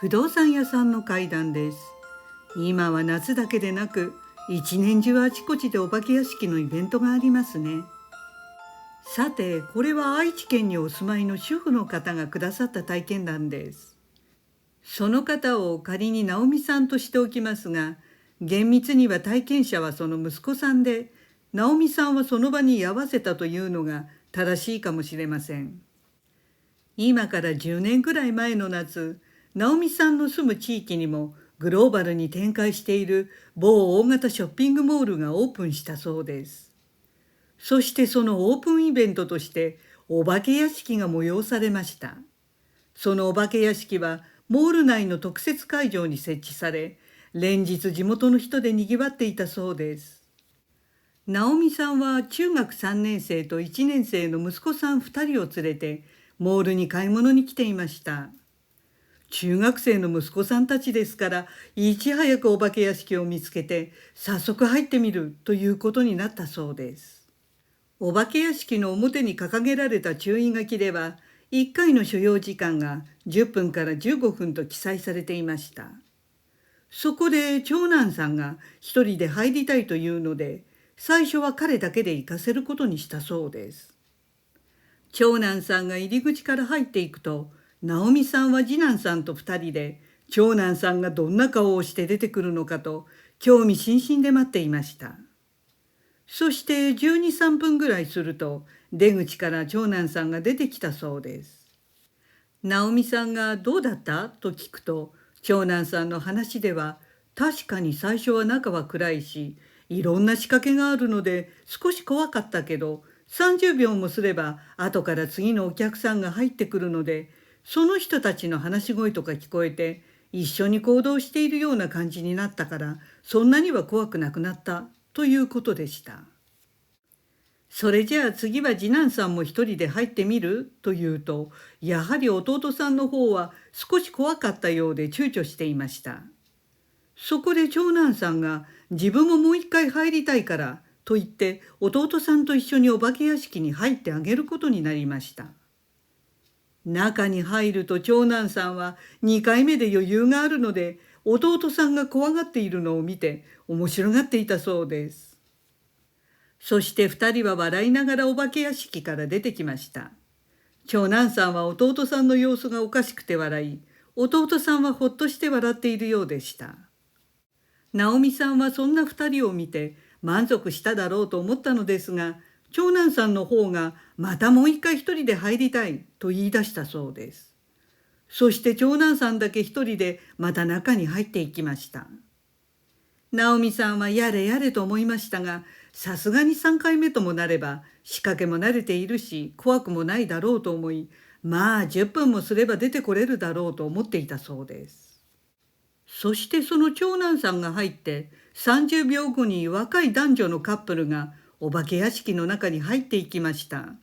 不動産屋さんの怪談です。今は夏だけでなく、一年中あちこちでお化け屋敷のイベントがありますね。さて、これは愛知県にお住まいの主婦の方がくださった体験談です。その方を仮に直美さんとしておきますが、厳密には体験者はその息子さんで、直美さんはその場に居合わせたというのが正しいかもしれません。今から10年くらい前の夏、直美さんの住む地域にもグローバルに展開している某大型ショッピングモールがオープンしたそうです。そしてそのオープンイベントとしてお化け屋敷が催されました。そのお化け屋敷はモール内の特設会場に設置され、連日地元の人で賑わっていたそうです。直美さんは中学3年生と1年生の息子さん2人を連れてモールに買い物に来ていました。中学生の息子さんたちですから、いち早くお化け屋敷を見つけて早速入ってみるということになったそうです。お化け屋敷の表に掲げられた注意書きでは、1回の所要時間が10分から15分と記載されていました。そこで長男さんが一人で入りたいというので、最初は彼だけで行かせることにしたそうです。長男さんが入り口から入っていくと、直美さんは次男さんと2人で、長男さんがどんな顔をして出てくるのかと興味津々で待っていました。そして12、3分ぐらいすると、出口から長男さんが出てきたそうです。直美さんがどうだったと聞くと、長男さんの話では、確かに最初は中は暗いし、いろんな仕掛けがあるので少し怖かったけど、30秒もすれば後から次のお客さんが入ってくるので、その人たちの話し声とか聞こえて、一緒に行動しているような感じになったから、そんなには怖くなくなったということでした。それじゃあ次は次男さんも一人で入ってみると言うと、やはり弟さんの方は少し怖かったようで躊躇していました。そこで長男さんが自分ももう一回入りたいからと言って弟さんと一緒にお化け屋敷に入ってあげることになりました。中に入ると長男さんは2回目で余裕があるので、弟さんが怖がっているのを見て面白がっていたそうです。そして2人は笑いながらお化け屋敷から出てきました。長男さんは弟さんの様子がおかしくて笑い、弟さんはほっとして笑っているようでした。直美さんはそんな2人を見て満足しただろうと思ったのですが、長男さんの方がまたもう一回一人で入りたいと言い出したそうです。そして長男さんだけ一人でまた中に入っていきました。直美さんはやれやれと思いましたが、さすがに3回目ともなれば仕掛けも慣れているし怖くもないだろうと思い、まあ10分もすれば出てこれるだろうと思っていたそうです。そしてその長男さんが入って30秒後に若い男女のカップルがお化け屋敷の中に入っていきました。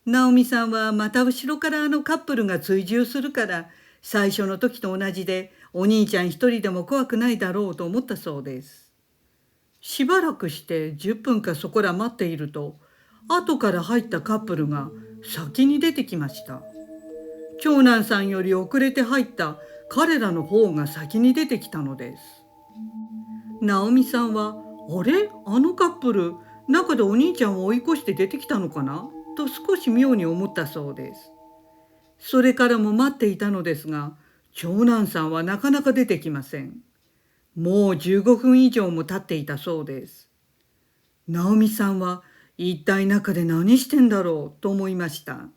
直美さんはまた後ろからあのカップルが追従するから、最初の時と同じでお兄ちゃん一人でも怖くないだろうと思ったそうです。しばらくして10分かそこら待っていると、後から入ったカップルが先に出てきました。長男さんより遅れて入った彼らの方が先に出てきたのです。直美さんは、あれあのカップル、中でお兄ちゃんを追い越して出てきたのかなと少し妙に思ったそうです。それからも待っていたのですが、長男さんはなかなか出てきません。もう15分以上も経っていたそうです。直美さんは一体中で何してんだろうと思いました。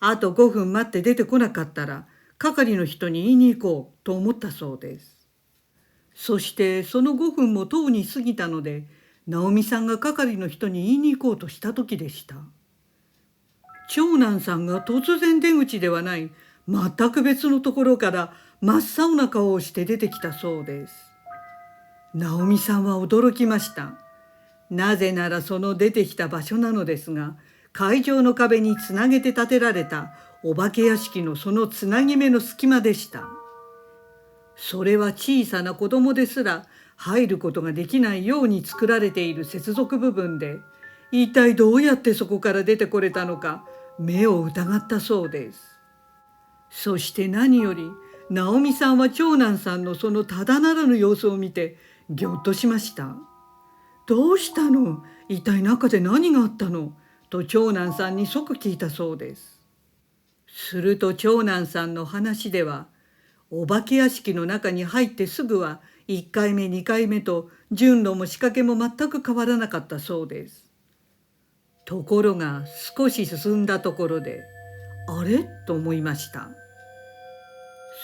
あと5分待って出てこなかったら、係の人に言いに行こうと思ったそうです。そしてその5分もとうに過ぎたので、直美さんが係の人に言いに行こうとした時でした。長男さんが突然出口ではない全く別のところから真っ青な顔をして出てきたそうです。直美さんは驚きました。なぜならその出てきた場所なのですが、会場の壁につなげて建てられたお化け屋敷のそのつなぎ目の隙間でした。それは小さな子供ですら入ることができないように作られている接続部分で、一体どうやってそこから出てこれたのか目を疑ったそうです。そして何より直美さんは長男さんのそのただならぬ様子を見てぎょっとしました。どうしたの？一体中で何があったの？と長男さんに即聞いたそうです。すると長男さんの話では、お化け屋敷の中に入ってすぐは1回目2回目と順路も仕掛けも全く変わらなかったそうです。ところが少し進んだところで、あれと思いました。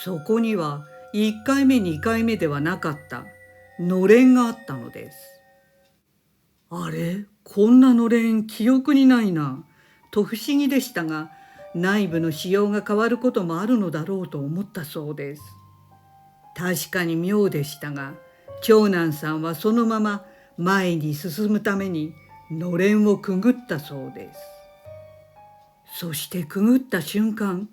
そこには1回目2回目ではなかったのれんがあったのです。あれ、こんなのれん記憶にないなと不思議でしたが、内部の仕様が変わることもあるのだろうと思ったそうです。確かに妙でしたが、長男さんはそのまま前に進むためにのれんをくぐったそうです。そしてくぐった瞬間、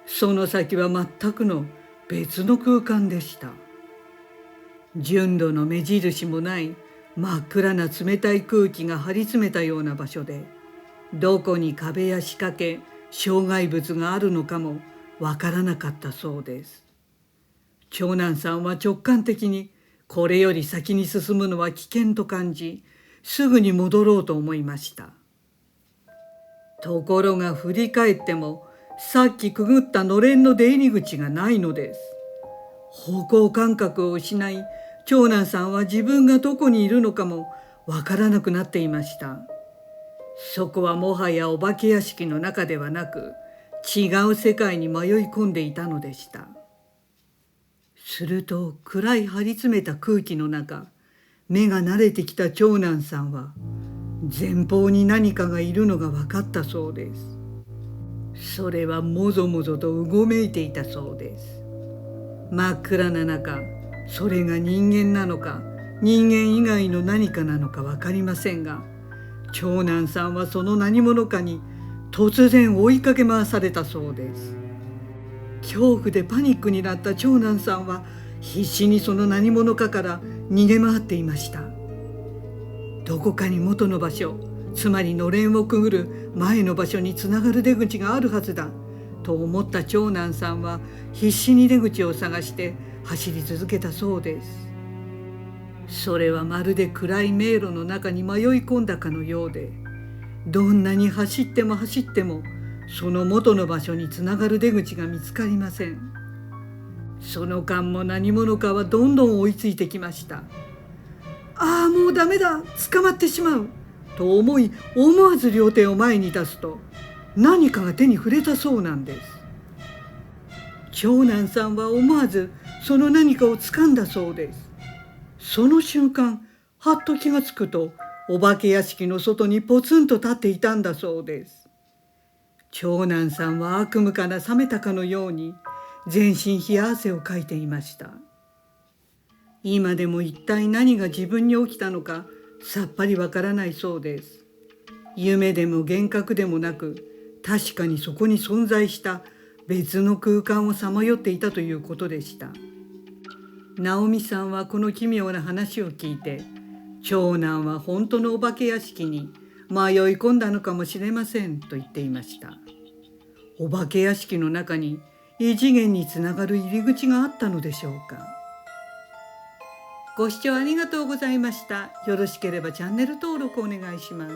その先は全くの別の空間でした。純度の目印もない真っ暗な冷たい空気が張り詰めたような場所で、どこに壁や仕掛け、障害物があるのかもわからなかったそうです。長男さんは直感的にこれより先に進むのは危険と感じ、すぐに戻ろうと思いました。ところが振り返っても、さっきくぐったのれんの出入り口がないのです。方向感覚を失い、長男さんは自分がどこにいるのかもわからなくなっていました。そこはもはやお化け屋敷の中ではなく、違う世界に迷い込んでいたのでした。すると暗い張り詰めた空気の中、目が慣れてきた長男さんは前方に何かがいるのが分かったそうです。それはもぞもぞとうごめいていたそうです。真っ暗な中、それが人間なのか人間以外の何かなのか分かりませんが、長男さんはその何者かに突然追いかけ回されたそうです。恐怖でパニックになった長男さんは必死にその何者かから逃げ回っていました。どこかに元の場所、つまりのれんをくぐる前の場所につながる出口があるはずだと思った長男さんは必死に出口を探して走り続けたそうです。それはまるで暗い迷路の中に迷い込んだかのようで、どんなに走っても走ってもその元の場所につながる出口が見つかりません。その間も何者かはどんどん追いついてきました。ああ、もうダメだ、捕まってしまうと思い、思わず両手を前に出すと何かが手に触れたそうなんです。長男さんは思わずその何かを掴んだそうです。その瞬間、はっと気がつくとお化け屋敷の外にポツンと立っていたんだそうです。長男さんは悪夢から覚めたかのように全身冷や汗をかいていました。今でも一体何が自分に起きたのかさっぱりわからないそうです。夢でも幻覚でもなく、確かにそこに存在した別の空間をさまよっていたということでした。直美さんはこの奇妙な話を聞いて、長男は本当のお化け屋敷に迷い込んだのかもしれませんと言っていました。お化け屋敷の中に異次元につながる入り口があったのでしょうか。ご視聴ありがとうございました。よろしければチャンネル登録お願いします。